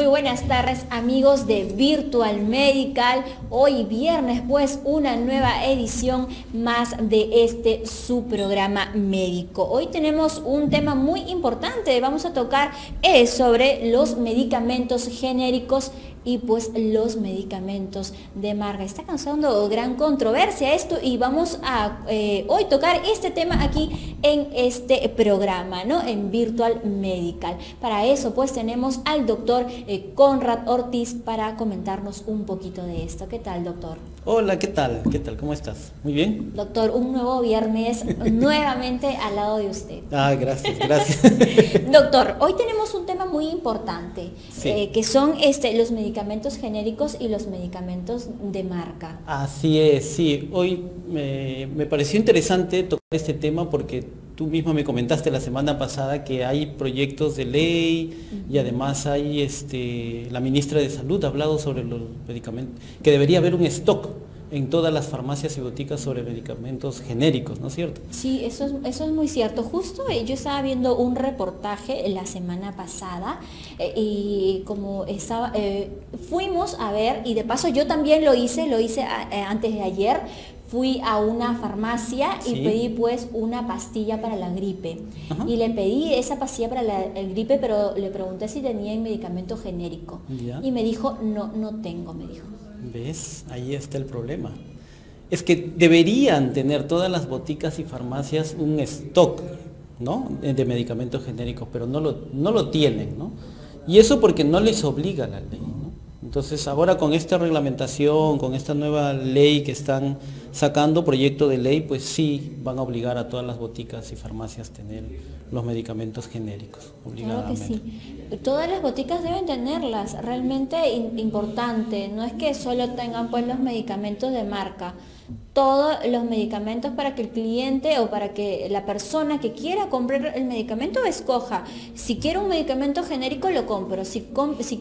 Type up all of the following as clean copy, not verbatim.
Muy buenas tardes amigos de Virtual Medical. Hoy viernes pues una nueva edición más de su programa médico. Hoy tenemos un tema muy importante. Vamos a tocar sobre los medicamentos genéricos y pues los medicamentos de marca. Está causando gran controversia esto y vamos a hoy tocar este tema aquí en este programa, ¿no? En Virtual Medical. Para eso pues tenemos al doctor Conrad Ortiz para comentarnos un poquito de esto. ¿Qué tal, doctor? Hola, ¿qué tal? ¿Qué tal? ¿Cómo estás? ¿Muy bien? Doctor, un nuevo viernes nuevamente al lado de usted. Ah, gracias, gracias. Doctor, hoy tenemos un tema muy importante, sí. Que son los medicamentos genéricos y los medicamentos de marca. Así es, sí. Hoy me pareció interesante tocar este tema porque tú misma me comentaste la semana pasada que hay proyectos de ley y además hay la ministra de Salud ha hablado sobre los medicamentos, que debería haber un stock en todas las farmacias y boticas sobre medicamentos genéricos, ¿no es cierto? Sí, eso es muy cierto. Justo yo estaba viendo un reportaje la semana pasada y como estaba, fuimos a ver, y de paso yo también lo hice antes de ayer. Fui a una farmacia y pedí pues una pastilla para la gripe. Ajá. Y le pedí esa pastilla para la gripe, pero le pregunté si tenía el medicamento genérico. ¿Ya? Y me dijo, no tengo, me dijo. ¿Ves? Ahí está el problema. Es que deberían tener todas las boticas y farmacias un stock, ¿no?, de medicamentos genéricos, pero no lo tienen, ¿no? Y eso porque no les obliga la ley, ¿no? Entonces ahora con esta reglamentación, con esta nueva ley que están sacando, proyecto de ley, pues sí van a obligar a todas las boticas y farmacias a tener los medicamentos genéricos, obligadamente. Claro que sí. Todas las boticas deben tenerlas, realmente importante. No es que solo tengan pues los medicamentos de marca. Todos los medicamentos para que el cliente o para que la persona que quiera comprar el medicamento escoja. Si quiero un medicamento genérico lo compro, si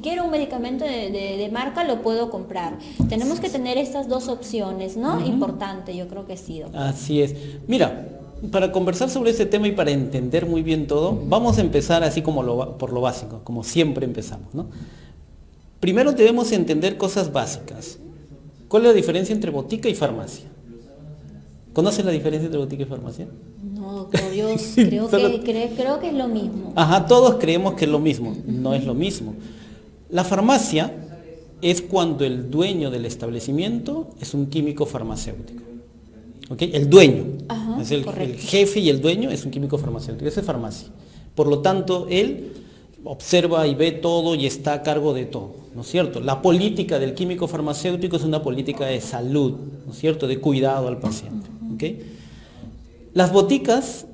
quiero un medicamento de marca lo puedo comprar. Tenemos que tener estas dos opciones, ¿no? Importante, yo creo que sí, doctor. Así es. Mira, para conversar sobre este tema y para entender muy bien todo, vamos a empezar así como por lo básico, como siempre empezamos, ¿no? Primero debemos entender cosas básicas. ¿Cuál es la diferencia entre botica y farmacia? ¿Conoces la diferencia entre botica y farmacia? No, Dios, creo que es lo mismo. Ajá, todos creemos que es lo mismo. No es lo mismo. La farmacia es cuando el dueño del establecimiento es un químico farmacéutico. ¿Okay? El dueño, ajá, es el jefe y el dueño es un químico farmacéutico. Esa es farmacia. Por lo tanto, él observa y ve todo y está a cargo de todo, ¿no es cierto? La política del químico farmacéutico es una política de salud, ¿no es cierto?, de cuidado al paciente. ¿Okay? Las boticas,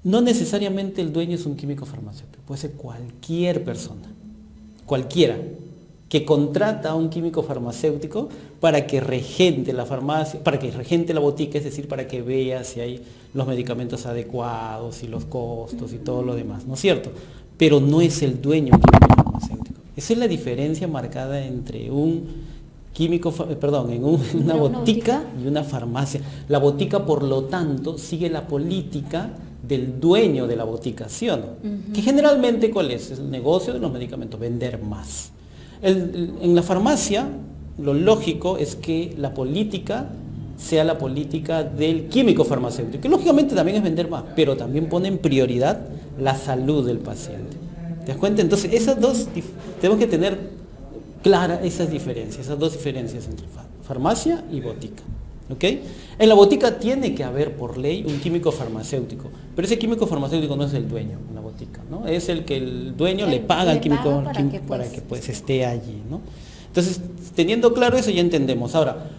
no necesariamente el dueño es un químico farmacéutico, puede ser cualquier persona, cualquiera, que contrata a un químico farmacéutico para que regente la farmacia, para que regente la botica, es decir, para que vea si hay los medicamentos adecuados y los costos y todo lo demás, ¿no es cierto? Pero no es el dueño un químico farmacéutico. Esa es la diferencia marcada entre una botica y una farmacia. La botica, por lo tanto, sigue la política del dueño de la botica, ¿sí o no? Que generalmente, ¿cuál es? Es el negocio de los medicamentos, vender más. En la farmacia, lo lógico es que la política sea la política del químico farmacéutico, que lógicamente también es vender más, pero también pone en prioridad la salud del paciente. ¿Te das cuenta? Entonces, tenemos que tener claras esas dos diferencias entre farmacia y botica. ¿Ok? En la botica tiene que haber por ley un químico farmacéutico, pero ese químico farmacéutico no es el dueño en la botica, ¿no? Es el que el dueño le paga al químico para que pues esté allí, ¿no? Entonces, teniendo claro eso ya entendemos. Ahora,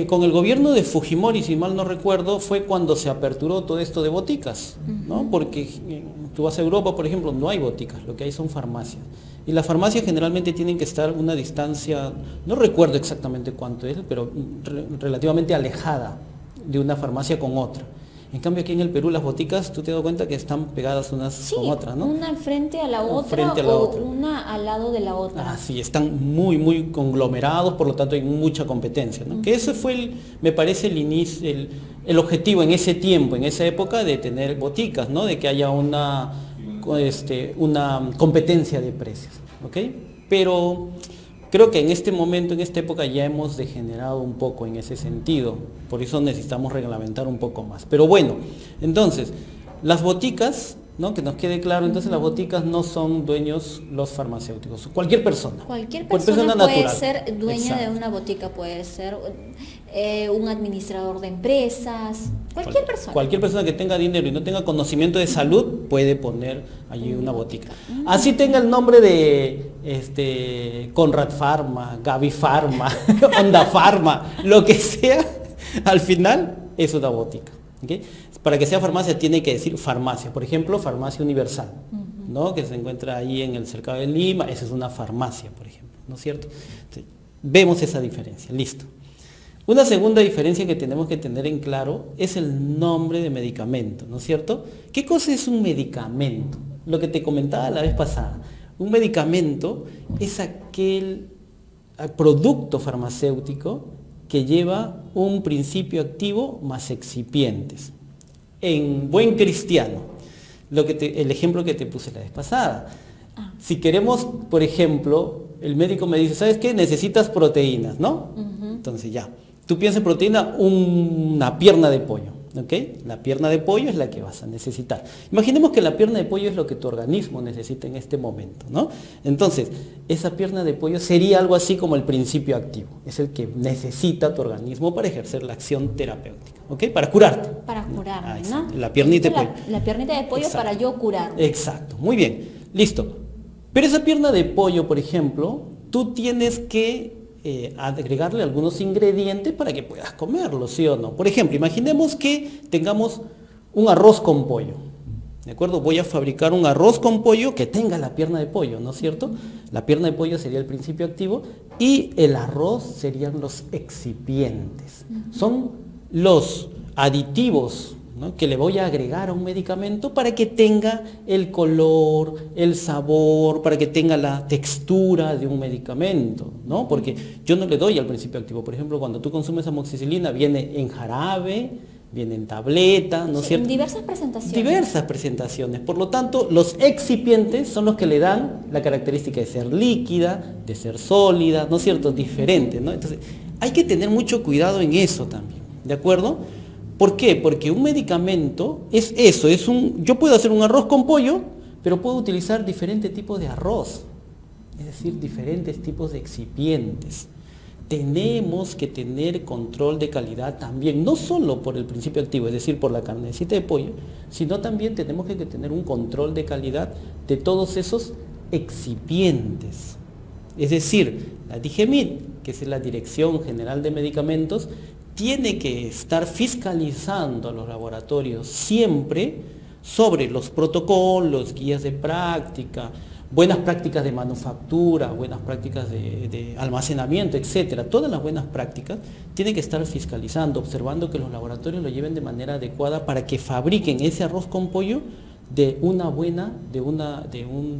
con el gobierno de Fujimori, si mal no recuerdo, fue cuando se aperturó todo esto de boticas, ¿no? Porque tú vas a Europa, por ejemplo, no hay boticas, lo que hay son farmacias. Y las farmacias generalmente tienen que estar a una distancia, no recuerdo exactamente cuánto es, pero relativamente alejada de una farmacia con otra. En cambio aquí en el Perú las boticas, tú te das cuenta que están pegadas unas con otras, ¿no? Una frente a la otra una al lado de la otra. Ah, sí, están muy conglomerados, por lo tanto hay mucha competencia, ¿no? Que ese fue, me parece, el objetivo en ese tiempo, en esa época, de tener boticas, ¿no? De que haya una competencia de precios, ¿ok? pero creo que en este momento, en esta época, ya hemos degenerado un poco en ese sentido. Por eso necesitamos reglamentar un poco más. Pero bueno, entonces, las boticas, ¿no? Que nos quede claro, entonces las boticas no son dueños los farmacéuticos. Cualquier persona. Cualquier persona puede natural. ser dueña Exacto. de una botica, puede ser un administrador de empresas, cualquier persona. Cualquier persona que tenga dinero y no tenga conocimiento de salud puede poner allí una botica. Así tenga el nombre de Conrad Pharma, Gavi Pharma, Onda Pharma, lo que sea, al final es una botica. ¿Okay? Para que sea farmacia tiene que decir farmacia. Por ejemplo, Farmacia Universal, ¿no? Que se encuentra ahí en el cercado de Lima, esa es una farmacia, por ejemplo, ¿no es cierto? Entonces, vemos esa diferencia, listo. Una segunda diferencia que tenemos que tener en claro es el nombre de medicamento, ¿no es cierto? ¿Qué cosa es un medicamento? Lo que te comentaba la vez pasada. Un medicamento es aquel producto farmacéutico que lleva un principio activo más excipientes. En buen cristiano, el ejemplo que te puse la vez pasada. Si queremos, por ejemplo, el médico me dice, ¿sabes qué? Necesitas proteínas, ¿no? Entonces ya. Tú piensas en proteína, una pierna de pollo, ¿ok? La pierna de pollo es la que vas a necesitar. Imaginemos que la pierna de pollo es lo que tu organismo necesita en este momento, ¿no? Entonces, esa pierna de pollo sería algo así como el principio activo. Es el que necesita tu organismo para ejercer la acción terapéutica, ¿ok? Para curarte. Para curarme, ¿no? ¿no? La piernita de pollo. La piernita de pollo. Exacto. Para yo curarme. Exacto, muy bien, listo. Pero esa pierna de pollo, por ejemplo, tú tienes que agregarle algunos ingredientes para que puedas comerlo, ¿sí o no? Por ejemplo, imaginemos que tengamos un arroz con pollo, ¿de acuerdo? Voy a fabricar un arroz con pollo que tenga la pierna de pollo, ¿no es cierto? La pierna de pollo sería el principio activo y el arroz serían los excipientes. Son los aditivos, ¿no? Que le voy a agregar a un medicamento para que tenga el color, el sabor, para que tenga la textura de un medicamento, ¿no? Porque yo no le doy al principio activo. Por ejemplo, cuando tú consumes amoxicilina, viene en jarabe, viene en tableta, ¿no es cierto? En diversas presentaciones. Diversas presentaciones. Por lo tanto, los excipientes son los que le dan la característica de ser líquida, de ser sólida, ¿no es cierto? Diferente, ¿no? Entonces, hay que tener mucho cuidado en eso también, ¿de acuerdo? ¿Por qué? Porque un medicamento es eso, yo puedo hacer un arroz con pollo, pero puedo utilizar diferentes tipos de arroz, es decir, diferentes tipos de excipientes. Tenemos que tener control de calidad también, no solo por el principio activo, es decir, por la carnecita de pollo, sino también tenemos que tener un control de calidad de todos esos excipientes. Es decir, la DGMID, que es la Dirección General de Medicamentos, tiene que estar fiscalizando a los laboratorios siempre sobre los protocolos, guías de práctica, buenas prácticas de manufactura, buenas prácticas de almacenamiento, etcétera. Todas las buenas prácticas tienen que estar fiscalizando, observando que los laboratorios lo lleven de manera adecuada para que fabriquen ese arroz con pollo de una buena,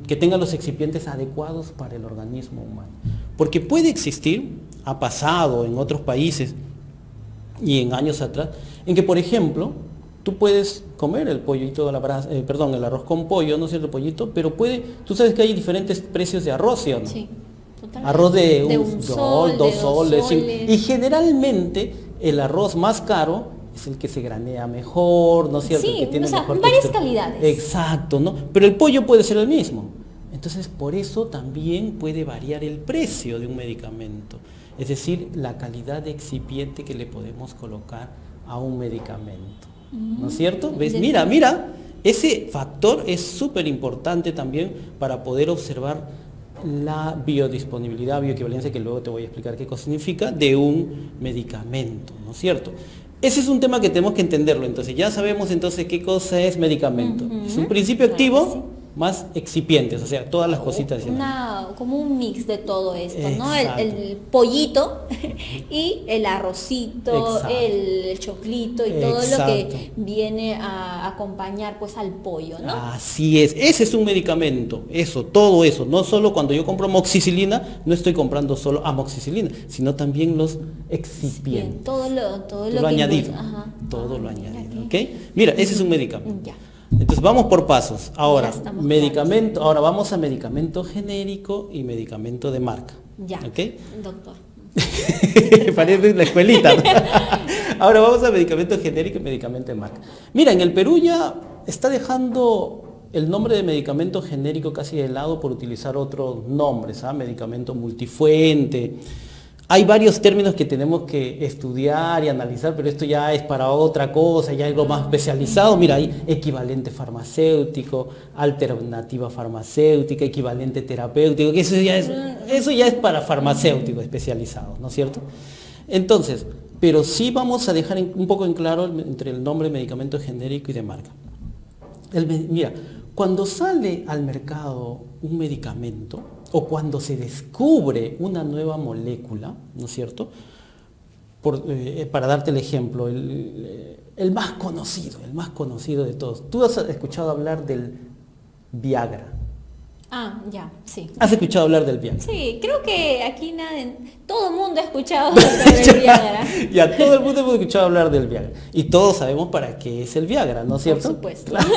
que tenga los excipientes adecuados para el organismo humano. Porque puede existir, ha pasado en otros países, y en años atrás, en que por ejemplo, tú puedes comer el pollito, el arroz con pollo, no sé, el pollito, pero tú sabes que hay diferentes precios de arroz, ¿sí o no? Sí, totalmente. Arroz de un sol, dos de soles, 2 soles. y generalmente el arroz más caro es el que se granea mejor, ¿no es cierto? Sí, El que tiene mejor varias textura. calidades. Exacto, ¿no? Pero el pollo puede ser el mismo. Entonces, por eso también puede variar el precio de un medicamento. Es decir, la calidad de excipiente que le podemos colocar a un medicamento. ¿No es cierto? ¿Ves? Mira, ese factor es súper importante también para poder observar la biodisponibilidad, bioequivalencia, que luego te voy a explicar qué cosa significa, de un medicamento, ¿no es cierto? Ese es un tema que tenemos que entenderlo. Entonces, ya sabemos entonces qué cosa es medicamento. Es un principio activo más excipientes, o sea, todas las cositas. Como un mix de todo esto, ¿no? El pollito y el arrocito, el choclito y todo lo que viene a acompañar pues al pollo, ¿no? Así es, ese es un medicamento, todo eso, no solo cuando yo compro amoxicilina, no estoy comprando solo amoxicilina, sino también los excipientes. Bien, todo lo añadido, todo lo añadido, ¿ok? Mira, ese es un medicamento. Ya. Entonces vamos por pasos. Ahora, Ya estamos medicamento, ahora vamos a medicamento genérico y medicamento de marca. Ya, ¿Ok? doctor. Parece la escuelita, ¿no? Ahora vamos a medicamento genérico y medicamento de marca. Mira, en el Perú ya está dejando el nombre de medicamento genérico casi de lado por utilizar otros nombres, ¿ah? Medicamento multifuente. Hay varios términos que tenemos que estudiar y analizar, pero esto ya es para otra cosa, ya algo más especializado. Mira, hay equivalente farmacéutico, alternativa farmacéutica, equivalente terapéutico, que eso ya es para farmacéuticos especializados, ¿no es cierto? Entonces, pero sí vamos a dejar un poco en claro entre el nombre medicamento genérico y de marca. Mira, cuando sale al mercado un medicamento, o cuando se descubre una nueva molécula, ¿no es cierto? Para darte el ejemplo, el más conocido de todos. ¿Tú has escuchado hablar del Viagra? Ah, ya, sí. ¿Has escuchado hablar del Viagra? Sí, creo que aquí todo el mundo ha escuchado sobre el Viagra. Ya, todo el mundo hemos escuchado hablar del Viagra. Y todos sabemos para qué es el Viagra, ¿no es cierto? Por supuesto. Claro.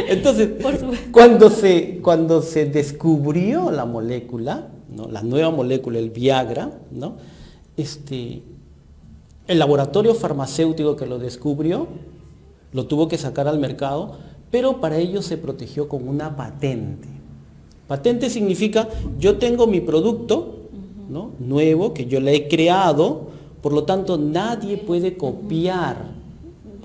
Entonces, Por supuesto. cuando se descubrió la molécula, ¿no? La nueva molécula, el Viagra, ¿no? El laboratorio farmacéutico que lo descubrió, lo tuvo que sacar al mercado, pero para ello se protegió con una patente. Patente significa, yo tengo mi producto, ¿no? Nuevo, que yo le he creado, por lo tanto nadie puede copiar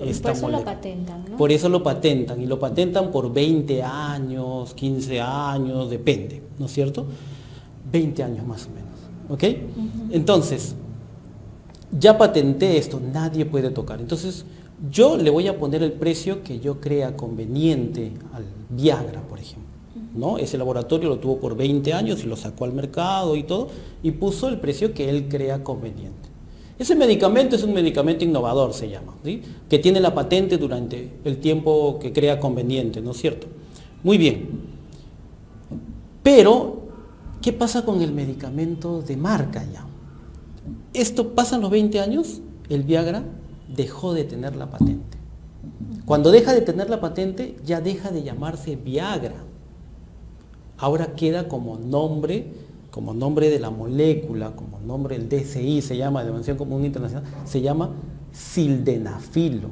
esta Por eso molécula. lo patentan, ¿no? Por eso lo patentan, y lo patentan por 20 años, 15 años, depende, ¿no es cierto? 20 años más o menos, ¿ok? Entonces, ya patenté esto, nadie puede tocar. Entonces, yo le voy a poner el precio que yo crea conveniente al Viagra, por ejemplo. ¿No? Ese laboratorio lo tuvo por 20 años y lo sacó al mercado y todo, y puso el precio que él crea conveniente. Ese medicamento es un medicamento innovador, se llama, ¿sí? Que tiene la patente durante el tiempo que crea conveniente, ¿no es cierto? Muy bien. Pero, ¿qué pasa con el medicamento de marca ya? Esto pasan los 20 años, el Viagra dejó de tener la patente. Cuando deja de tener la patente, ya deja de llamarse Viagra. Ahora queda como nombre de la molécula, como nombre del DSI, se llama, Denominación Común Internacional, se llama sildenafilo.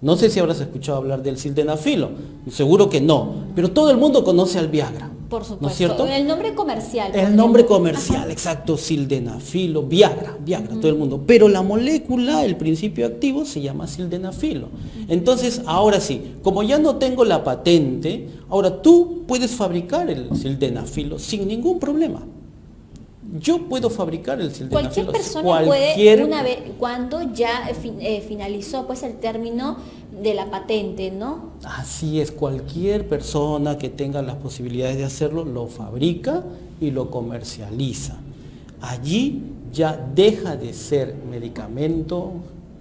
No sé si habrás escuchado hablar del sildenafilo, seguro que no, pero todo el mundo conoce al Viagra. Por supuesto, ¿no es cierto? el nombre comercial. El nombre comercial, exacto, sildenafilo, Viagra, todo el mundo. Pero la molécula, el principio activo, se llama sildenafilo. Entonces, ahora sí, como ya no tengo la patente, ahora tú puedes fabricar el sildenafilo sin ningún problema. Yo puedo fabricar el sildenafilo. Cualquier persona puede, una vez, cuando ya finalizó pues el término de la patente, ¿no? Así es, cualquier persona que tenga las posibilidades de hacerlo, lo fabrica y lo comercializa. Allí ya deja de ser medicamento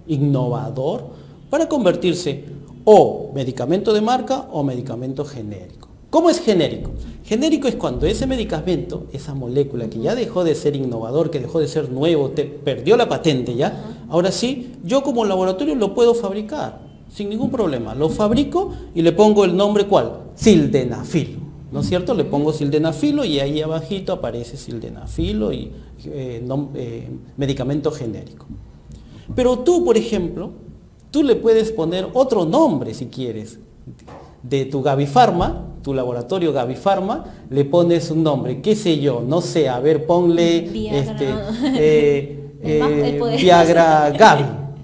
innovador para convertirse o medicamento de marca o medicamento genérico. ¿Cómo es genérico? Genérico es cuando ese medicamento, esa molécula que ya dejó de ser innovador, que dejó de ser nuevo, perdió la patente ya, ahora sí, yo como laboratorio lo puedo fabricar sin ningún problema. Lo fabrico y le pongo el nombre, ¿cuál? Sildenafilo, ¿no es cierto? Le pongo sildenafilo y ahí abajito aparece sildenafilo y medicamento genérico. Pero tú, por ejemplo, tú le puedes poner otro nombre si quieres. De tu Gavifarma, tu laboratorio Gavifarma, le pones un nombre, qué sé yo, no sé, a ver, ponle Viagra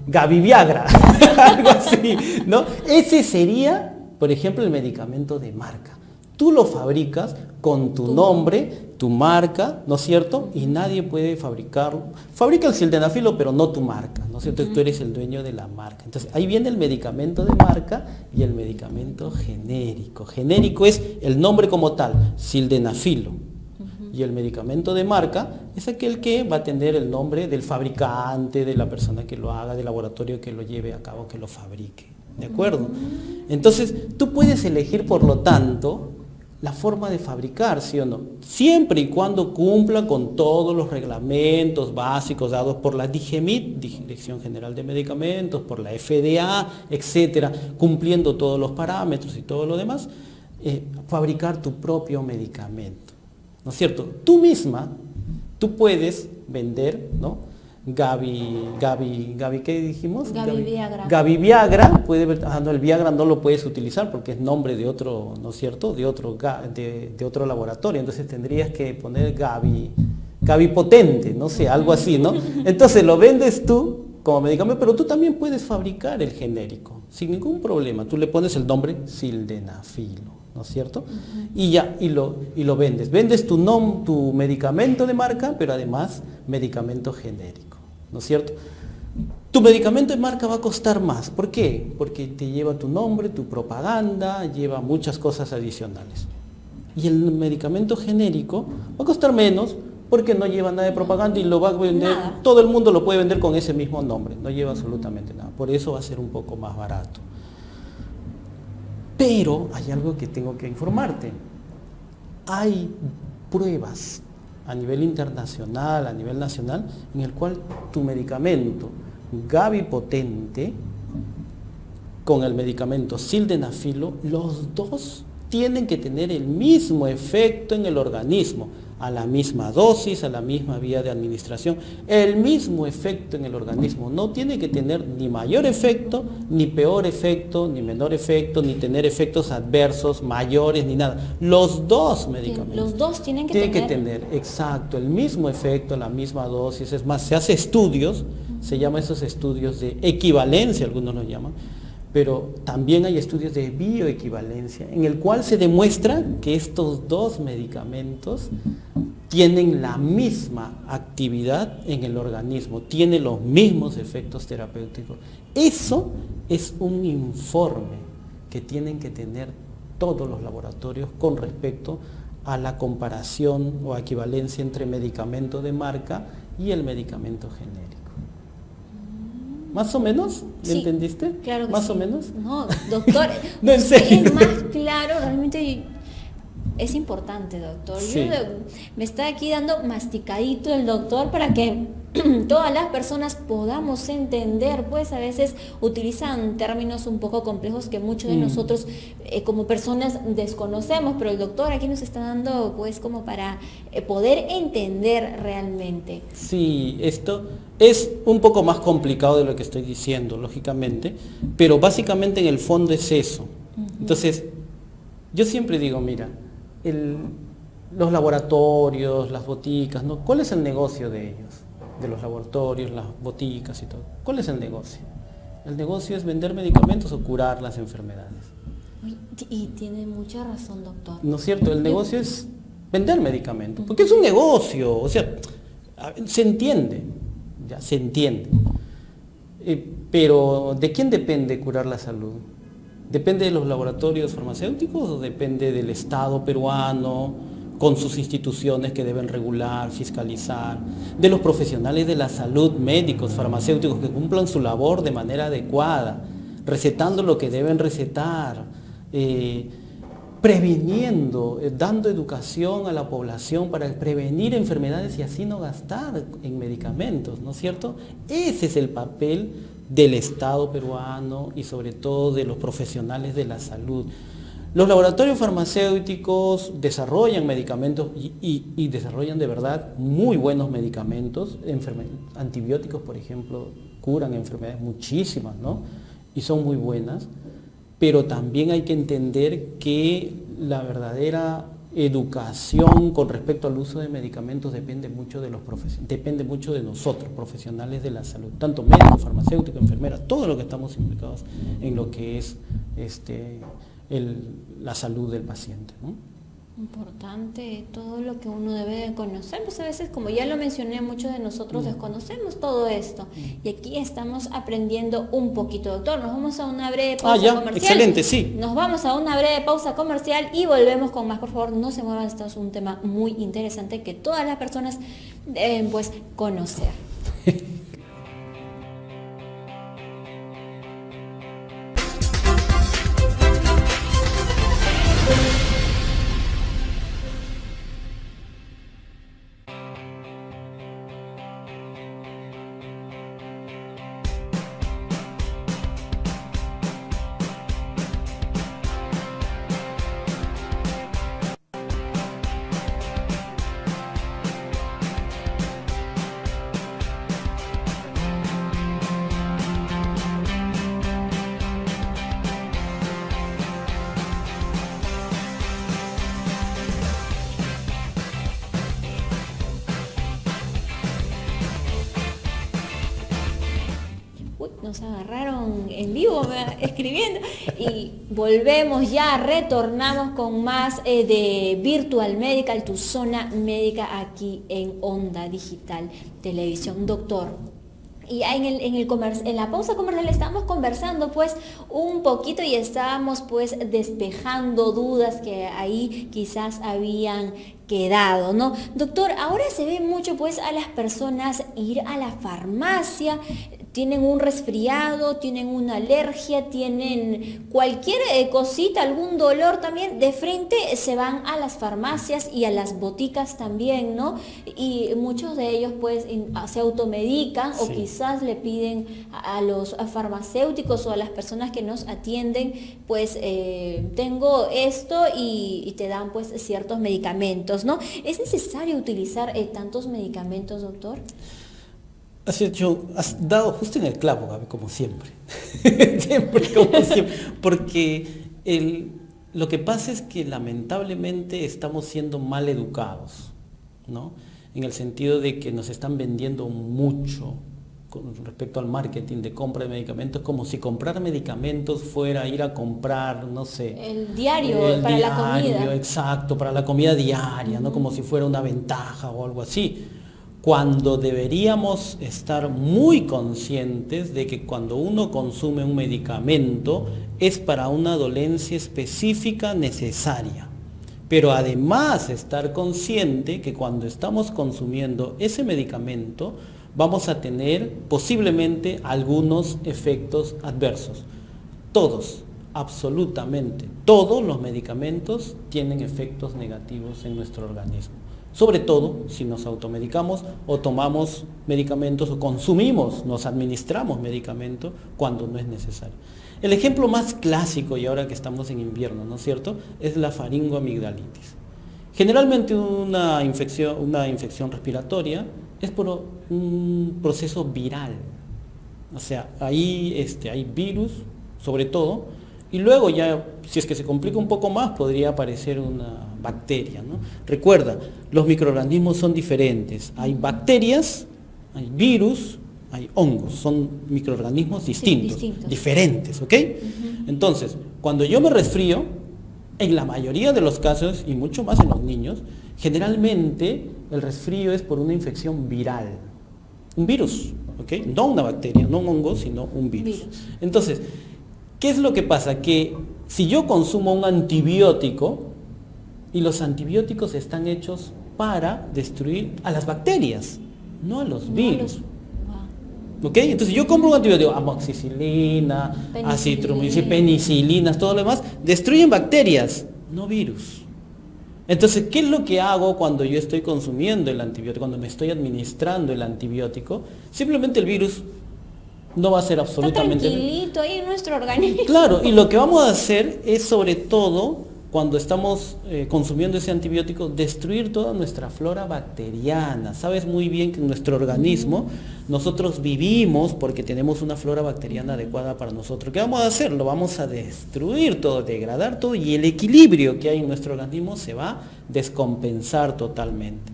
Gavi Viagra, algo así, ¿no? Ese sería, por ejemplo, el medicamento de marca. Tú lo fabricas con tu nombre, tu marca, ¿no es cierto? Y nadie puede fabricarlo. Fabrica el sildenafilo, pero no tu marca, ¿no es cierto? Tú eres el dueño de la marca. Entonces, ahí viene el medicamento de marca y el medicamento genérico. Genérico es el nombre como tal, sildenafilo. Y el medicamento de marca es aquel que va a tener el nombre del fabricante, de la persona que lo haga, del laboratorio que lo lleve a cabo, que lo fabrique. ¿De acuerdo? Entonces, tú puedes elegir, por lo tanto, la forma de fabricar, ¿sí o no? Siempre y cuando cumpla con todos los reglamentos básicos dados por la DGMIT, Dirección General de Medicamentos, por la FDA, etcétera, cumpliendo todos los parámetros y todo lo demás, fabricar tu propio medicamento, ¿no es cierto? Tú misma, tú puedes vender, ¿no? Gavi, ¿qué dijimos? Gavi Viagra. Gavi Viagra, no, el Viagra no lo puedes utilizar porque es nombre de otro, ¿no es cierto? De otro laboratorio, entonces tendrías que poner Gavi Potente, no sé, algo así, ¿no? Entonces lo vendes tú como medicamento, pero tú también puedes fabricar el genérico, sin ningún problema. Tú le pones el nombre sildenafilo, ¿no es cierto? Y ya, y lo vendes. Vendes tu medicamento de marca, pero además medicamento genérico, ¿no es cierto? Tu medicamento de marca va a costar más. ¿Por qué? Porque te lleva tu nombre, tu propaganda, lleva muchas cosas adicionales. Y el medicamento genérico va a costar menos porque no lleva nada de propaganda y lo va a vender, todo el mundo lo puede vender con ese mismo nombre, no lleva absolutamente nada. Por eso va a ser un poco más barato. Pero hay algo que tengo que informarte. Hay pruebas a nivel internacional, a nivel nacional, en el cual tu medicamento Gavi Potente con el medicamento sildenafilo, los dos tienen que tener el mismo efecto en el organismo, a la misma dosis, a la misma vía de administración, el mismo efecto en el organismo. No tiene que tener ni mayor efecto, ni peor efecto, ni menor efecto, ni tener efectos adversos mayores, ni nada. Los dos medicamentos. Los dos tienen que tener, exacto, el mismo efecto, la misma dosis. Es más, se hace estudios, se llaman esos estudios de equivalencia, algunos lo llaman, pero también hay estudios de bioequivalencia, en el cual se demuestra que estos dos medicamentos tienen la misma actividad en el organismo, tienen los mismos efectos terapéuticos. Eso es un informe que tienen que tener todos los laboratorios con respecto a la comparación o equivalencia entre medicamento de marca y el medicamento genérico. ¿Más o menos? ¿Me entendiste? Claro que ¿Más sí. o menos? No, doctor, no, en serio. Es más claro, realmente es importante, doctor. Sí. Me está aquí dando masticadito el doctor para que todas las personas podamos entender, pues a veces utilizan términos un poco complejos que muchos de nosotros como personas desconocemos, pero el doctor aquí nos está dando pues como para poder entender realmente. Sí, esto es un poco más complicado de lo que estoy diciendo, lógicamente, pero básicamente en el fondo es eso. Entonces, yo siempre digo, mira, los laboratorios, las boticas, ¿no? ¿Cuál es el negocio de ellos? De los laboratorios, las boticas y todo. ¿Cuál es el negocio? El negocio es vender medicamentos o curar las enfermedades. Y tiene mucha razón, doctor. ¿No es cierto? El negocio es vender medicamentos, porque es un negocio, o sea, se entiende, ya se entiende. Pero ¿de quién depende curar la salud? ¿Depende de los laboratorios farmacéuticos o depende del Estado peruano con sus instituciones que deben regular, fiscalizar, de los profesionales de la salud, médicos, farmacéuticos que cumplan su labor de manera adecuada, recetando lo que deben recetar, previniendo, dando educación a la población para prevenir enfermedades y así no gastar en medicamentos, ¿no es cierto? Ese es el papel del Estado peruano y sobre todo de los profesionales de la salud. Los laboratorios farmacéuticos desarrollan medicamentos y desarrollan de verdad muy buenos medicamentos. Antibióticos, por ejemplo, curan enfermedades muchísimas, ¿no? Y son muy buenas, pero también hay que entender que la verdadera educación con respecto al uso de medicamentos depende mucho de nosotros, profesionales de la salud, tanto médicos, farmacéuticos, enfermeras, todo lo que estamos implicados en lo que es la salud del paciente, ¿no? Importante todo lo que uno debe de conocer, pues a veces, como ya lo mencioné, muchos de nosotros desconocemos todo esto y aquí estamos aprendiendo un poquito, doctor. Nos vamos a una breve pausa comercial. Excelente, sí. Nos vamos a una breve pausa comercial y volvemos con más. Por favor, no se muevan, esto es un tema muy interesante que todas las personas deben pues conocer. nos agarraron en vivo escribiendo y volvemos ya, retornamos con más de Virtual Medical, tu zona médica aquí en Onda Digital Televisión. Doctor, y en la pausa comercial estábamos conversando pues un poquito y estábamos pues despejando dudas que ahí quizás habían quedado, ¿no? Doctor, ahora se ve mucho pues a las personas ir a la farmacia, tienen un resfriado, tienen una alergia, tienen cualquier cosita, algún dolor también, de frente se van a las farmacias y a las boticas también, ¿no? Y muchos de ellos pues se automedican o quizás le piden a los farmacéuticos o a las personas que nos atienden, pues tengo esto y te dan pues ciertos medicamentos, ¿no? ¿Es necesario utilizar tantos medicamentos, doctor? Has dado justo en el clavo, Gaby, como siempre. Siempre, como siempre. Porque lo que pasa es que lamentablemente estamos siendo mal educados, ¿no? En el sentido de que nos están vendiendo mucho con respecto al marketing de compra de medicamentos, como si comprar medicamentos fuera ir a comprar, no sé, el diario para la comida. Exacto, para la comida diaria, ¿no? Como si fuera una ventaja o algo así. Cuando deberíamos estar muy conscientes de que cuando uno consume un medicamento es para una dolencia específica necesaria. Pero además estar consciente que cuando estamos consumiendo ese medicamento vamos a tener posiblemente algunos efectos adversos. Todos, absolutamente, todos los medicamentos tienen efectos negativos en nuestro organismo. Sobre todo si nos automedicamos o tomamos medicamentos o consumimos, nos administramos medicamentos cuando no es necesario. El ejemplo más clásico, y ahora que estamos en invierno, ¿no es cierto?, es la faringoamigdalitis. Generalmente una infección respiratoria es por un proceso viral. O sea, ahí hay virus, sobre todo, y luego ya, si es que se complica un poco más, podría aparecer una bacteria, ¿no? Recuerda, los microorganismos son diferentes. Hay bacterias, hay virus, hay hongos. Son microorganismos distintos, diferentes, ¿ok? Entonces, cuando yo me resfrío, en la mayoría de los casos, y mucho más en los niños, generalmente el resfrío es por una infección viral. Un virus, ¿ok? No una bacteria, no un hongo, sino un virus. Entonces, ¿qué es lo que pasa? Que si yo consumo un antibiótico, y los antibióticos están hechos para destruir a las bacterias, no a los virus. ¿Ok? Entonces yo compro un antibiótico, amoxicilina, acitromicina, penicilinas, todo lo demás, destruyen bacterias, no virus. Entonces, ¿qué es lo que hago cuando yo estoy consumiendo el antibiótico, cuando me estoy administrando el antibiótico? Simplemente el virus no va a ser absolutamente... Está tranquilito ahí en nuestro organismo. Claro, y lo que vamos a hacer es sobre todo, cuando estamos consumiendo ese antibiótico, destruir toda nuestra flora bacteriana. Sabes muy bien que en nuestro organismo nosotros vivimos porque tenemos una flora bacteriana adecuada para nosotros. ¿Qué vamos a hacer? Lo vamos a destruir todo, degradar todo, y el equilibrio que hay en nuestro organismo se va a descompensar totalmente.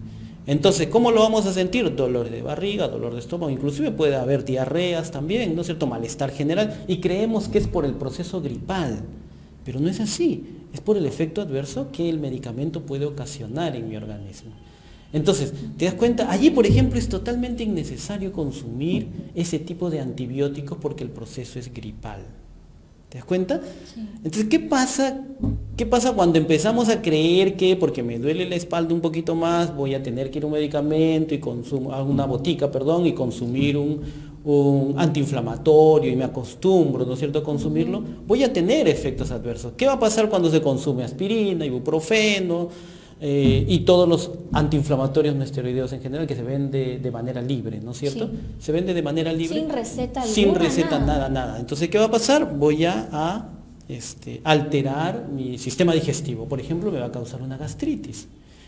Entonces, ¿cómo lo vamos a sentir? Dolor de barriga, dolor de estómago, inclusive puede haber diarreas también, ¿no es cierto? Malestar general, y creemos que es por el proceso gripal, pero no es así. Es por el efecto adverso que el medicamento puede ocasionar en mi organismo. Entonces, ¿te das cuenta? Allí, por ejemplo, es totalmente innecesario consumir ese tipo de antibióticos porque el proceso es gripal. ¿Te das cuenta? Sí. Entonces, ¿qué pasa? ¿Qué pasa cuando empezamos a creer que porque me duele la espalda un poquito más voy a tener que ir a un medicamento y a una botica, y consumir un antiinflamatorio y me acostumbro, ¿no es cierto?, a consumirlo? Voy a tener efectos adversos. ¿Qué va a pasar cuando se consume aspirina, ibuprofeno y todos los antiinflamatorios no esteroideos en general que se venden de manera libre, ¿no es cierto? Sí. Se vende de manera libre. Sin receta alguna. Sin receta, nada. Entonces, ¿qué va a pasar? Voy a alterar mi sistema digestivo. Por ejemplo, me va a causar una gastritis.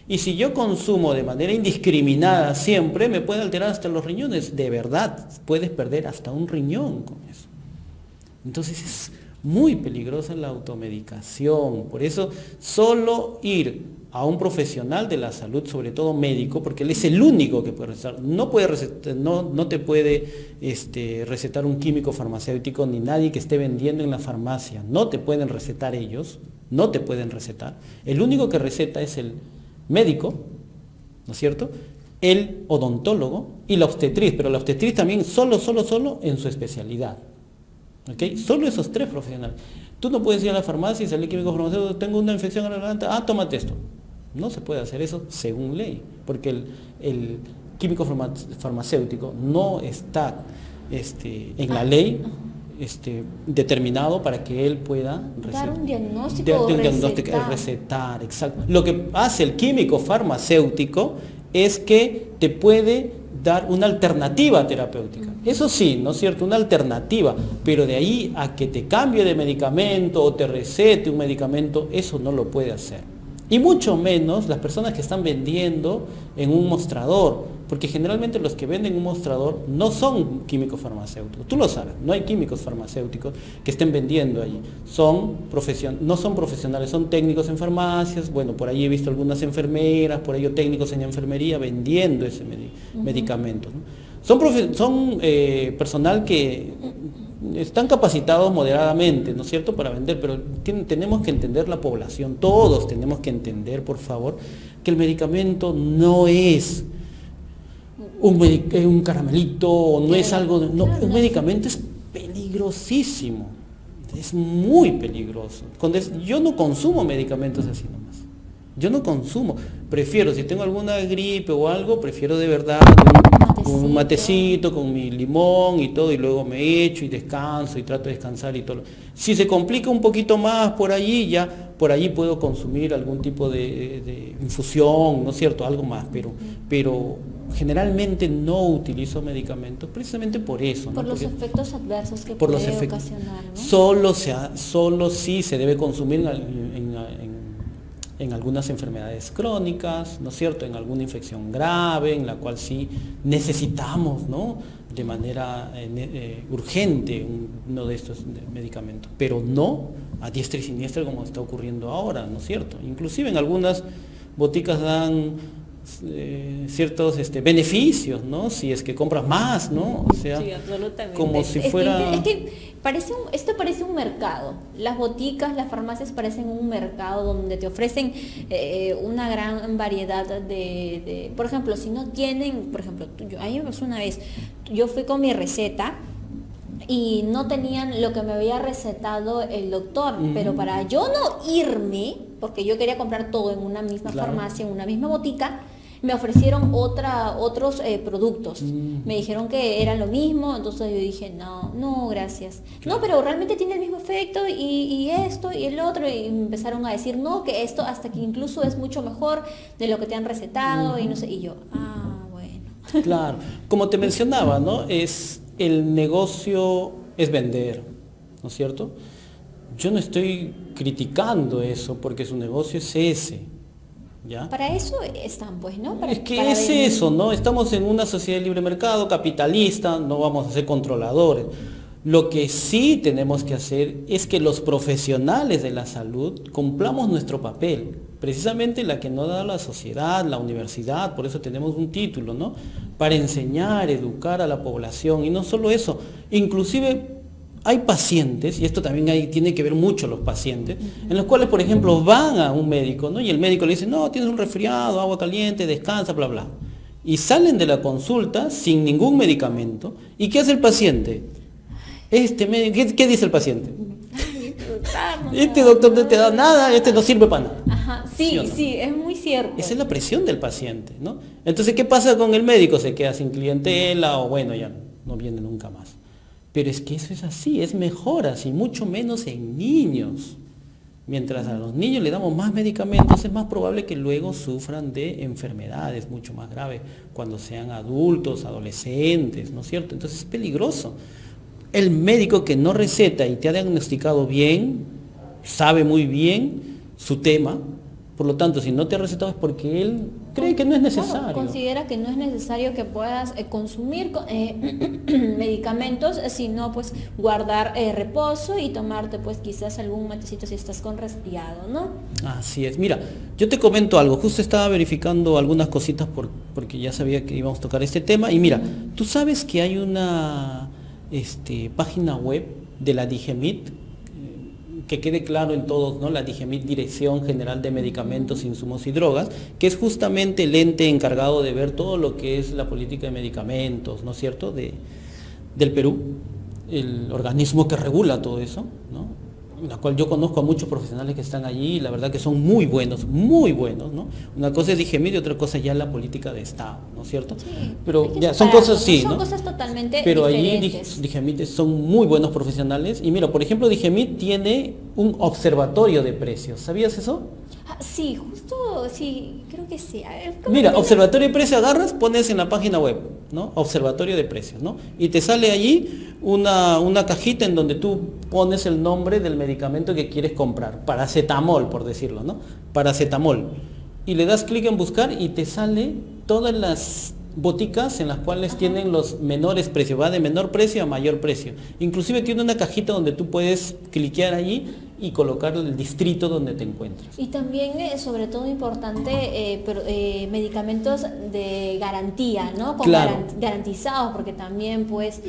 Y si yo consumo de manera indiscriminada siempre, me puede alterar hasta los riñones. De verdad, puedes perder hasta un riñón con eso. Entonces es muy peligrosa la automedicación. Por eso, solo ir a un profesional de la salud, sobre todo médico, porque él es el único que puede recetar. No puede recetar, no te puede recetar un químico farmacéutico ni nadie que esté vendiendo en la farmacia. No te pueden recetar ellos, no te pueden recetar. El único que receta es el médico, ¿no es cierto?, el odontólogo y la obstetriz, pero la obstetriz también solo en su especialidad. ¿Okay? Solo esos 3 profesionales. Tú no puedes ir a la farmacia y salir químico farmacéutico, tengo una infección en la garganta, tómate esto. No se puede hacer eso según ley, porque el químico farmacéutico no está en la ley determinado para que él pueda dar un diagnóstico, recetar, exacto. Lo que hace el químico farmacéutico es que te puede dar una alternativa terapéutica. Eso sí, ¿no es cierto? Una alternativa, pero de ahí a que te cambie de medicamento o te recete un medicamento, eso no lo puede hacer. Y mucho menos las personas que están vendiendo en un mostrador, porque generalmente los que venden en un mostrador no son químicos farmacéuticos. Tú lo sabes, no hay químicos farmacéuticos que estén vendiendo ahí. No son profesionales, son técnicos en farmacias. Bueno, por ahí he visto algunas enfermeras, por ello técnicos en enfermería vendiendo ese medicamento, ¿no? Son personal que están capacitados moderadamente, ¿no es cierto?, para vender, pero tenemos que entender la población, todos tenemos que entender, por favor, que el medicamento no es un caramelito, no es algo, un medicamento es peligrosísimo, es muy peligroso. Yo no consumo medicamentos así nomás, yo no consumo, prefiero, si tengo alguna gripe o algo, prefiero de verdad un matecito con mi limón y todo, y luego me echo y descanso y trato de descansar y todo. Si se complica un poquito más por allí, ya por allí puedo consumir algún tipo de infusión, ¿no es cierto?, algo más, pero generalmente no utilizo medicamentos precisamente por eso, por ¿no? Los efectos adversos que puede ocasionar, ¿no? Solo sí se debe consumir en algunas enfermedades crónicas, ¿no es cierto?, en alguna infección grave, en la cual sí necesitamos, ¿no?, de manera urgente uno de estos medicamentos, pero no a diestra y siniestra como está ocurriendo ahora, ¿no es cierto? Inclusive en algunas boticas dan ciertos beneficios, ¿no?, si es que compras más, ¿no? O sea, sí, absolutamente. Como si fuera... Esto parece un mercado. Las boticas, las farmacias parecen un mercado donde te ofrecen una gran variedad por ejemplo, si no tienen, por ejemplo, a mí me pasó una vez, yo fui con mi receta y no tenían lo que me había recetado el doctor, pero para yo no irme, porque yo quería comprar todo en una misma farmacia, en una misma botica, me ofrecieron otros productos. Me dijeron que era lo mismo, entonces yo dije, no, gracias. No, pero realmente tiene el mismo efecto y esto y el otro, y me empezaron a decir, no, que esto hasta que incluso es mucho mejor de lo que te han recetado y no sé, y yo, bueno. Claro, como te mencionaba, ¿no?, el negocio es vender, ¿no es cierto? Yo no estoy criticando eso porque su negocio es ese. ¿Ya? Para eso están, pues, ¿no? Es que es eso, ¿no? Estamos en una sociedad de libre mercado, capitalista, no vamos a ser controladores. Lo que sí tenemos que hacer es que los profesionales de la salud cumplamos nuestro papel, precisamente la que no da la sociedad, la universidad, por eso tenemos un título, ¿no?, para enseñar, educar a la población, y no solo eso, inclusive hay pacientes, y esto también tiene que ver mucho los pacientes, en los cuales, por ejemplo, van a un médico, ¿no?, y el médico le dice, no, tienes un resfriado, agua caliente, descansa, bla, bla. Y salen de la consulta sin ningún medicamento. ¿Y qué hace el paciente? ¿Qué dice el paciente? Este doctor no te da nada, este no sirve para nada. Ajá, sí, es muy cierto. Esa es la presión del paciente, ¿no? Entonces, ¿qué pasa con el médico? Se queda sin clientela o bueno, ya no viene nunca más. Pero es que eso es así, es mejor así, mucho menos en niños. Mientras a los niños le damos más medicamentos, es más probable que luego sufran de enfermedades mucho más graves cuando sean adultos, adolescentes, ¿no es cierto? Entonces es peligroso. El médico que no receta y te ha diagnosticado bien, sabe muy bien su tema, Por lo tanto, si no te ha recetado es porque él cree que no es necesario. Claro, considera que no es necesario que puedas consumir medicamentos, sino pues guardar reposo y tomarte pues quizás algún matecito si estás con resfriado, ¿no? Así es. Mira, yo te comento algo. Justo estaba verificando algunas cositas porque ya sabía que íbamos a tocar este tema. Y mira, tú sabes que hay una página web de la DIGEMIT, que quede claro en todos, ¿no? La DIGEMIT, Dirección General de Medicamentos, Insumos y Drogas, que es justamente el ente encargado de ver todo lo que es la política de medicamentos, ¿no es cierto?, del Perú, el organismo que regula todo eso, ¿no? En la cual yo conozco a muchos profesionales que están allí y la verdad que son muy buenos, ¿no? Una cosa es DIGEMIT y otra cosa ya la política de Estado, ¿no es cierto? Sí, pero ya son cosas sí, ¿no? Son cosas totalmente pero diferentes. Allí DIGEMIT son muy buenos profesionales y mira, por ejemplo, DIGEMIT tiene un observatorio de precios, ¿sabías eso? Sí, justo, sí, creo que sí. A ver, mira, observatorio de precios, agarras, pones en la página web, ¿no? Observatorio de precios, ¿no? Y te sale allí una cajita en donde tú pones el nombre del medicamento que quieres comprar, paracetamol, por decirlo, ¿no? Paracetamol. Y le das clic en buscar y te sale todas las boticas en las cuales tienen los menores precios, va de menor precio a mayor precio. Inclusive tiene una cajita donde tú puedes cliquear allí y colocar el distrito donde te encuentras. Y también, sobre todo importante, medicamentos de garantía, ¿no? Con claro. Garantizados, porque también pues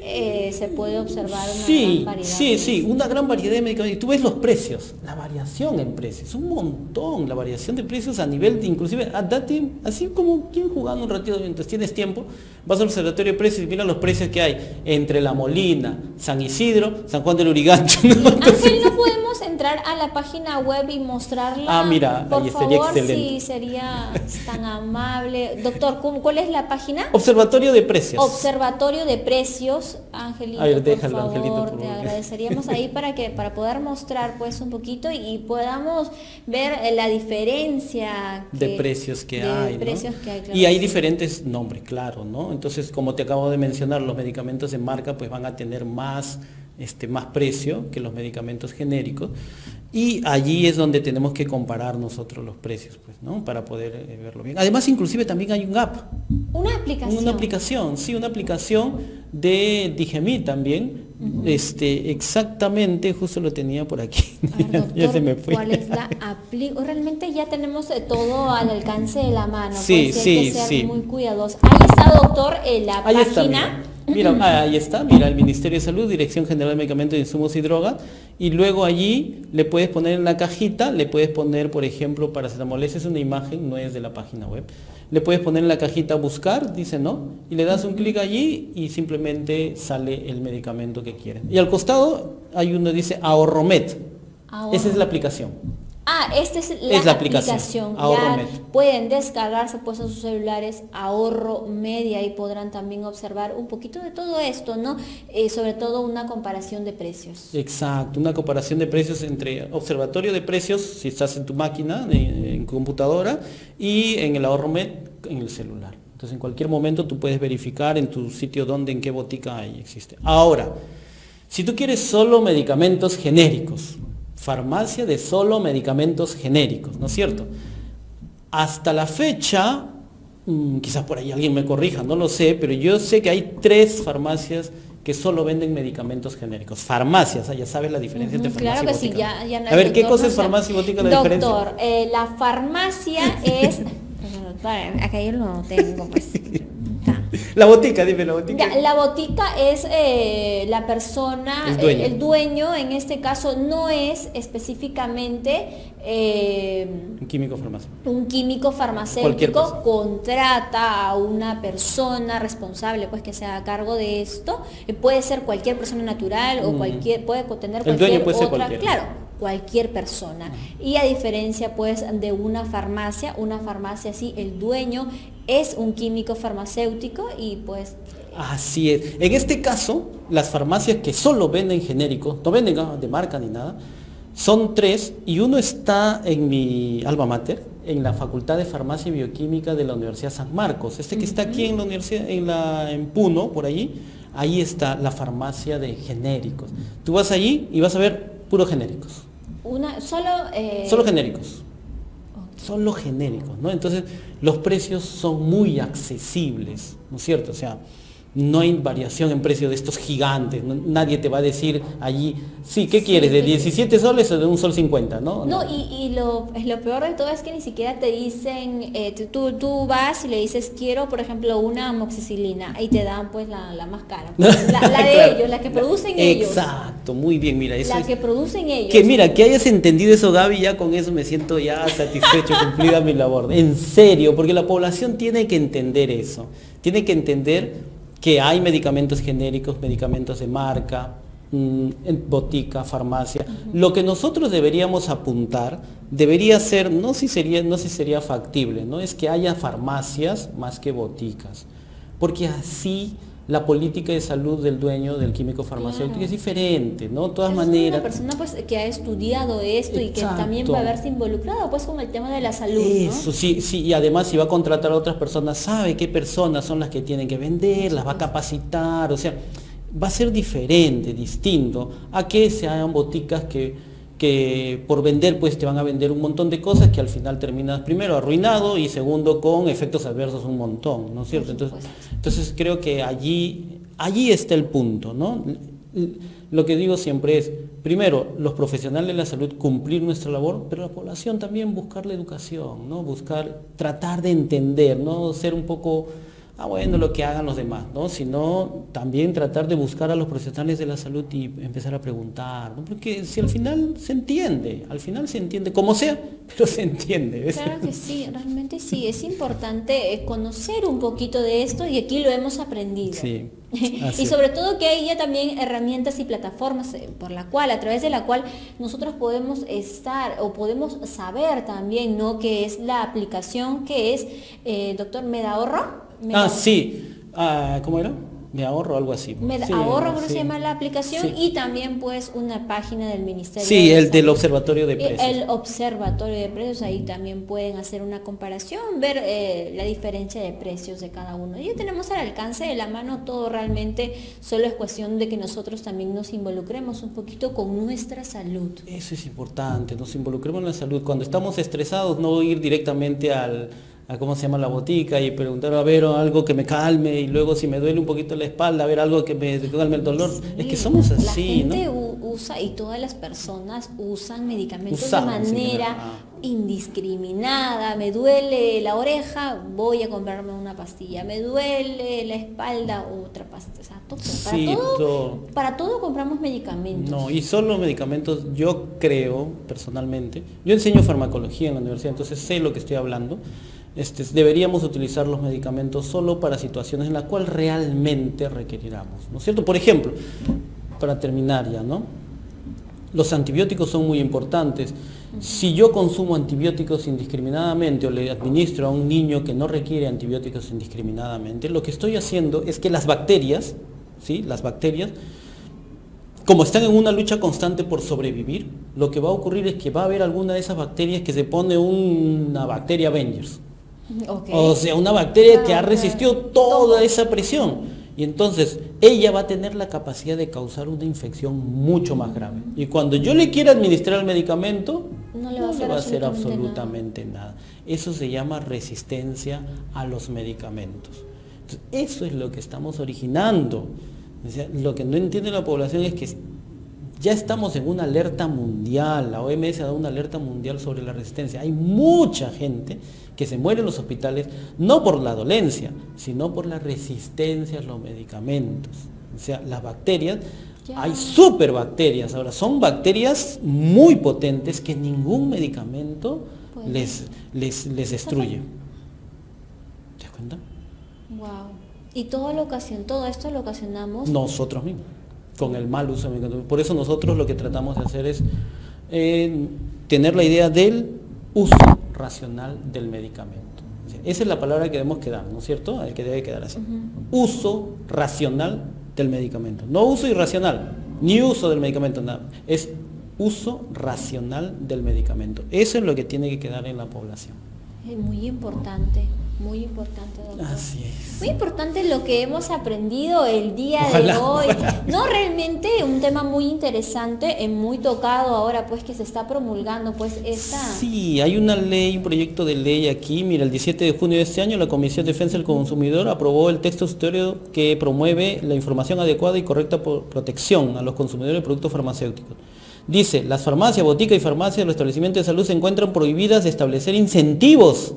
se puede observar una gran variedad. Sí, una gran variedad de medicamentos. Y tú ves los precios, la variación en precios, un montón, la variación de precios a nivel, inclusive, así como quien jugando un ratito mientras tienes tiempo, vas al observatorio de precios y mira los precios que hay entre La Molina, San Isidro, San Juan del Urigancho, ¿no? Entonces, Ángel, ¿no podemos entrar a la página web y mostrarla? Mira, por ahí favor, sería excelente. si sería tan amable. Doctor, ¿cuál es la página? Observatorio de precios. Observatorio de precios, Angelito, a ver, déjalo, por favor, Angelito, por te favor. agradeceríamos ahí para poder mostrar pues un poquito y podamos ver la diferencia de precios que hay, ¿no? Claro, y hay diferentes nombres, claro, ¿no? Entonces, como te acabo de mencionar, los medicamentos de marca pues van a tener más precio que los medicamentos genéricos y allí es donde tenemos que comparar nosotros los precios, pues, ¿no? Para poder verlo bien. Además, inclusive también hay un app. Una aplicación. Una aplicación, sí, una aplicación de DIGEMIT también. Exactamente, justo lo tenía por aquí. Doctor, ya se me fue. ¿Cuál es la aplicación? Realmente ya tenemos todo al alcance de la mano. Sí, pues, sí, hay que ser muy cuidadosos. Ahí está, doctor, la ahí página. Mira, ahí está, mira, el Ministerio de Salud, Dirección General de Medicamentos, Insumos y Drogas, y luego allí le puedes poner en la cajita, le puedes poner, por ejemplo, paracetamol, esa es una imagen, no es de la página web, le puedes poner en la cajita buscar, dice no, y le das un clic allí y simplemente sale el medicamento que quieren. Y al costado hay uno que dice Ahorromet, esa es la aplicación. Esta es la aplicación. Ya pueden descargarse pues a sus celulares Ahorromed y ahí podrán también observar un poquito de todo esto, ¿no? Sobre todo una comparación de precios. Exacto, una comparación de precios entre observatorio de precios, si estás en tu máquina, en computadora, y en el Ahorromed en el celular. Entonces en cualquier momento tú puedes verificar en tu sitio dónde, en qué botica ahí existe. Ahora, si tú quieres solo medicamentos genéricos, farmacia de solo medicamentos genéricos, ¿no es cierto? Hasta la fecha, quizás por ahí alguien me corrija, no lo sé, pero yo sé que hay 3 farmacias que solo venden medicamentos genéricos. Farmacias, ya sabes la diferencia entre farmacia y botica. Claro que sí, ya a ver, ¿qué cosa es farmacia y botica la diferencia? Doctor, la farmacia es... acá yo lo tengo, pues. La botica, dime la botica. Ya, la botica es la persona, el dueño, en este caso no es específicamente un químico farmacéutico. Un químico farmacéutico contrata a una persona responsable pues que se haga cargo de esto. Puede ser cualquier persona natural o puede tener cualquier otra, claro, cualquier persona. Y a diferencia pues de una farmacia sí, el dueño es un químico farmacéutico y pues... Así es. En este caso, las farmacias que solo venden genéricos, no venden de marca ni nada, son 3 y uno está en mi alma mater, en la Facultad de Farmacia y Bioquímica de la Universidad San Marcos. Que está aquí en la universidad, en Puno, por allí, ahí está la farmacia de genéricos. Tú vas allí y vas a ver puros genéricos. Solo genéricos. son los genéricos, ¿no? Entonces, los precios son muy accesibles, ¿no es cierto? O sea, no hay variación en precio de estos gigantes, nadie te va a decir allí, sí, ¿qué quieres? ¿De 17 soles o de 1,50 sol, no? No, y lo peor de todo es que ni siquiera te dicen, tú vas y le dices, quiero, por ejemplo, una amoxicilina, y te dan pues la más cara, pues, la de Claro. ellos, la que producen ellos. Exacto, muy bien, mira, eso La es... que producen ellos. Que mira, que hayas entendido eso, Gaby, ya con eso me siento ya satisfecho, cumplida mi labor. En serio, porque la población tiene que entender eso. Tiene que entender que hay medicamentos genéricos, medicamentos de marca, en botica, farmacia. Lo que nosotros deberíamos apuntar debería ser, no sé si sería factible, ¿no? Es que haya farmacias más que boticas. Porque así la política de salud del dueño del químico farmacéutico Claro. es diferente, ¿no? De todas Es maneras. una persona pues que ha estudiado esto y que también Exacto. va a verse involucrado pues con el tema de la salud, Eso, ¿no? sí, sí, y además si va a contratar a otras personas, sabe qué personas son las que tienen que vender, las va a capacitar, o sea, va a ser diferente, distinto, a que se hagan boticas que por vender pues te van a vender un montón de cosas que al final terminas primero arruinado y segundo con efectos adversos un montón, ¿no es cierto? Entonces creo que allí está el punto, ¿no? Lo que digo siempre es, primero, los profesionales de la salud cumplir nuestra labor, pero la población también buscar la educación, ¿no? Tratar de entender, no ser un poco, bueno, lo que hagan los demás, ¿no? Sino también tratar de buscar a los profesionales de la salud y empezar a preguntar, ¿no? Porque si al final se entiende, como sea, pero se entiende. ¿Ves? Claro que sí, realmente sí, es importante conocer un poquito de esto y aquí lo hemos aprendido. Sí. Y sobre todo que hay ya también herramientas y plataformas a través de la cual nosotros podemos estar o podemos saber también, ¿no? Que es la aplicación que es, doctor, MedAhorro. Sí. ¿Cómo era? Me ahorro, algo así. MedAhorro, creo que sí. se llama la aplicación, Sí. y también pues una página del Ministerio Sí, de el Salud. del Observatorio de Precios. El Observatorio de Precios, ahí también pueden hacer una comparación, ver la diferencia de precios de cada uno. Ya tenemos al alcance de la mano todo, realmente solo es cuestión de que nosotros también nos involucremos un poquito con nuestra salud. Eso es importante, nos involucremos en la salud. Cuando estamos estresados, no ir directamente a cómo se llama la botica y preguntar a ver algo que me calme, y luego si me duele un poquito la espalda, a ver algo que me calme el dolor. Sí, es que somos así, la gente ¿no? usa, y todas las personas usan medicamentos Usamos, de manera indiscriminada. Me duele la oreja, voy a comprarme una pastilla. Me duele la espalda, otra pastilla. O sea, todo. Sí, todo. Para todo compramos medicamentos. No, y solo medicamentos, yo creo, personalmente, yo enseño farmacología en la universidad, entonces sé lo que estoy hablando. Deberíamos utilizar los medicamentos solo para situaciones en las cuales realmente requeriramos, ¿no es cierto? Por ejemplo, para terminar ya, ¿no? Los antibióticos son muy importantes. Si yo consumo antibióticos indiscriminadamente o le administro a un niño que no requiere antibióticos indiscriminadamente, lo que estoy haciendo es que las bacterias, ¿sí? Las bacterias, como están en una lucha constante por sobrevivir, lo que va a ocurrir es que va a haber alguna de esas bacterias que se pone una bacteria Avengers. Okay. O sea, una bacteria que ha resistido toda esa presión. Y entonces ella va a tener la capacidad de causar una infección mucho más grave. Y cuando yo le quiera administrar el medicamento, no le va a hacer absolutamente nada. Eso se llama resistencia a los medicamentos. Entonces, eso es lo que estamos originando. O sea, lo que no entiende la población es que ya estamos en una alerta mundial. La OMS ha dado una alerta mundial sobre la resistencia. Hay mucha gente que se muere en los hospitales, no por la dolencia, sino por la resistencia a los medicamentos. O sea, las bacterias, hay superbacterias. Ahora, son bacterias muy potentes que ningún medicamento les destruye. ¿Te das cuenta? Wow. Y todo esto lo ocasionamos nosotros mismos, con el mal uso de medicamentos. Por eso nosotros lo que tratamos de hacer es tener la idea del uso racional del medicamento. O sea, esa es la palabra que debemos quedar, ¿no es cierto? El que debe quedar así. Uso racional del medicamento. No uso irracional, ni uso del medicamento, nada. Es uso racional del medicamento. Eso es lo que tiene que quedar en la población. Es muy importante, doctor. Así es. Muy importante lo que hemos aprendido el día Ojalá, de hoy. ojalá. No, realmente un tema muy interesante, muy tocado ahora pues que se está promulgando pues esta... Sí, hay una ley, un proyecto de ley aquí. Mira, el 17 de junio de este año la Comisión de Defensa del Consumidor aprobó el texto sustitutorio que promueve la información adecuada y correcta protección a los consumidores de productos farmacéuticos. Dice, las farmacias, boticas y farmacias de los establecimientos de salud se encuentran prohibidas de establecer incentivos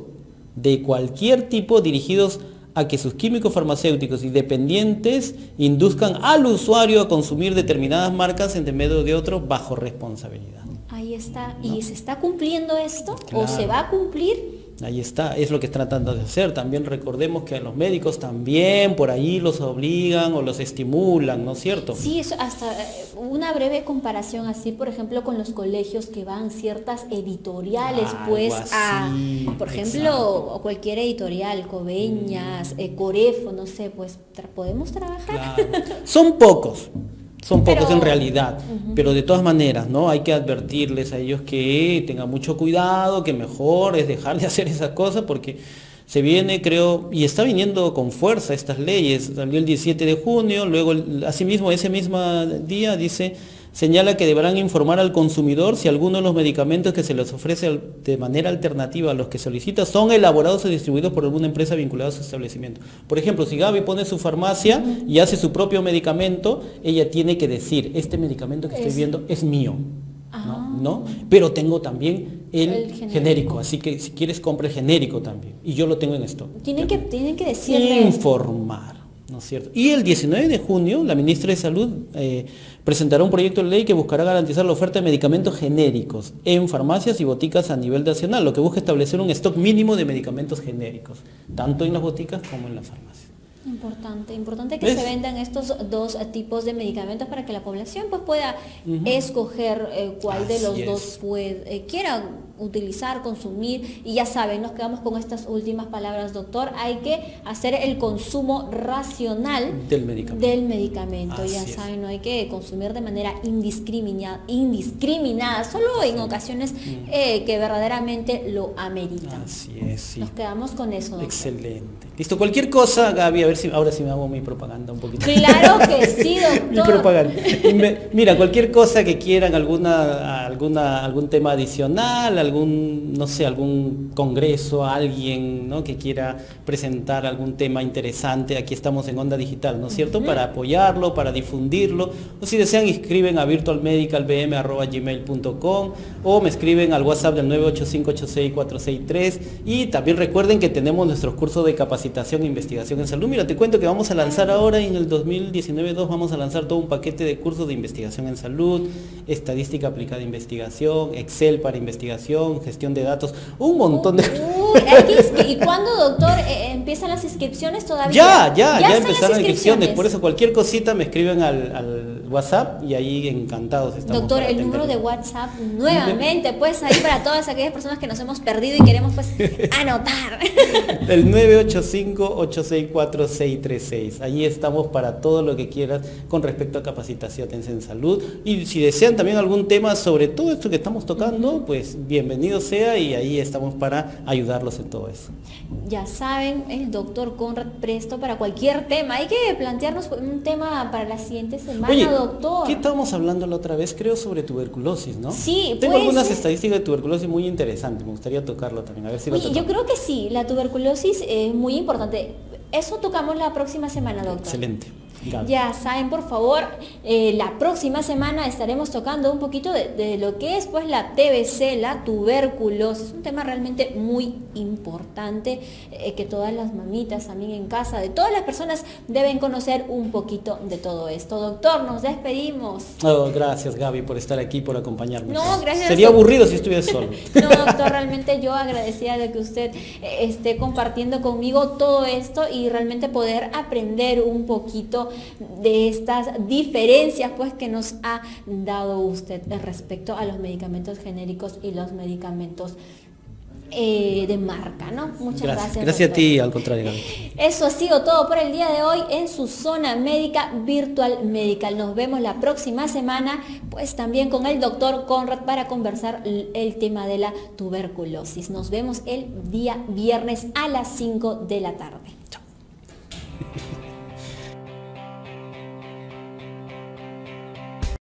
de cualquier tipo dirigidos a que sus químicos farmacéuticos y dependientes induzcan al usuario a consumir determinadas marcas en medio de otros bajo responsabilidad. Ahí está. ¿No? ¿Y se está cumpliendo esto? Claro. ¿O se va a cumplir? Ahí está, es lo que están tratando de hacer. También recordemos que a los médicos también por ahí los obligan o los estimulan, ¿no es cierto? Sí, eso hasta una breve comparación así, por ejemplo, con los colegios que van ciertas editoriales, pues así, por ejemplo, exacto. Cualquier editorial, Coveñas, Corefo, no sé, pues podemos trabajar. Claro. Son pocos Pero, en realidad, pero de todas maneras, ¿no? Hay que advertirles a ellos que tengan mucho cuidado, que mejor es dejar de hacer esas cosas porque se viene, creo, y está viniendo con fuerza estas leyes. Salió el 17 de junio, luego asimismo ese mismo día señala que deberán informar al consumidor si alguno de los medicamentos que se les ofrece de manera alternativa a los que solicita son elaborados o distribuidos por alguna empresa vinculada a su establecimiento. Por ejemplo, si Gaby pone su farmacia y hace su propio medicamento, ella tiene que decir, este medicamento que estoy viendo es mío. ¿No? Pero tengo también el genérico, así que si quieres compra el genérico también. Y yo lo tengo en esto. Tienen que decirle... Informar. ¿No es cierto? Y el 19 de junio, la ministra de Salud presentará un proyecto de ley que buscará garantizar la oferta de medicamentos genéricos en farmacias y boticas a nivel nacional, lo que busca establecer un stock mínimo de medicamentos genéricos, tanto en las boticas como en las farmacias. Importante que se vendan estos dos tipos de medicamentos para que la población pues pueda escoger cuál de los dos quiera utilizar, consumir. Y ya saben, nos quedamos con estas últimas palabras, doctor, hay que hacer el consumo racional del medicamento. Ya saben, no hay que consumir de manera indiscriminada, solo en ocasiones que verdaderamente lo ameritan. Así es, sí. Nos quedamos con eso, doctor. Excelente. Listo, cualquier cosa, Gaby, a ver si ahora sí me hago mi propaganda un poquito. Claro que sí, doctor. Mi propaganda. Mira, cualquier cosa que quieran, algún tema adicional, algún congreso, alguien, ¿no?, que quiera presentar algún tema interesante, aquí estamos en Onda Digital, ¿no es cierto? Para apoyarlo, para difundirlo, o si desean escriben a virtualmedicalbm@gmail.com o me escriben al WhatsApp del 985866463 y también recuerden que tenemos nuestros cursos de capacitación e investigación en salud. Mira, te cuento que vamos a lanzar ahora en el 2019-2 vamos a lanzar todo un paquete de cursos de investigación en salud, estadística aplicada a investigación, Excel para investigación, gestión de datos, un montón de... ¿Y cuándo, doctor, empiezan las inscripciones todavía? Ya empezaron las inscripciones, por eso cualquier cosita me escriben al WhatsApp y ahí encantados estamos. Doctor, el número de WhatsApp nuevamente, pues ahí para todas aquellas personas que nos hemos perdido y queremos pues anotar. El 985-864-636. Ahí estamos para todo lo que quieras con respecto a capacitaciones en salud. Y si desean también algún tema sobre todo esto que estamos tocando, pues bienvenido sea y ahí estamos para ayudarlos en todo eso. Ya saben, el doctor Conrad presto para cualquier tema. Hay que plantearnos un tema para la siguiente semana. Oye, doctor. ¿qué estábamos hablando la otra vez? Creo sobre tuberculosis, ¿no? Sí, tengo algunas estadísticas de tuberculosis muy interesantes. Me gustaría tocarlo también. A ver si lo tocamos. Yo creo que sí, la tuberculosis es muy importante. Eso tocamos la próxima semana, doctor. Excelente. Ya saben, por favor, la próxima semana estaremos tocando un poquito de lo que es pues la TBC, la tuberculosis, un tema realmente muy importante que todas las mamitas también en casa, de todas las personas deben conocer un poquito de todo esto. Doctor, nos despedimos. Oh, gracias, Gaby, por estar aquí, por acompañarme. No, gracias. Sería aburrido si estuviera solo. No, doctor, realmente yo agradecida de que usted esté compartiendo conmigo todo esto y realmente poder aprender un poquito de estas diferencias pues que nos ha dado usted respecto a los medicamentos genéricos y los medicamentos de marca, ¿no? Muchas gracias. Gracias a ti, al contrario. Eso ha sido todo por el día de hoy en su zona médica Virtual Medical. Nos vemos la próxima semana, pues también con el doctor Conrad para conversar el tema de la tuberculosis. Nos vemos el día viernes a las 5 de la tarde. Chao.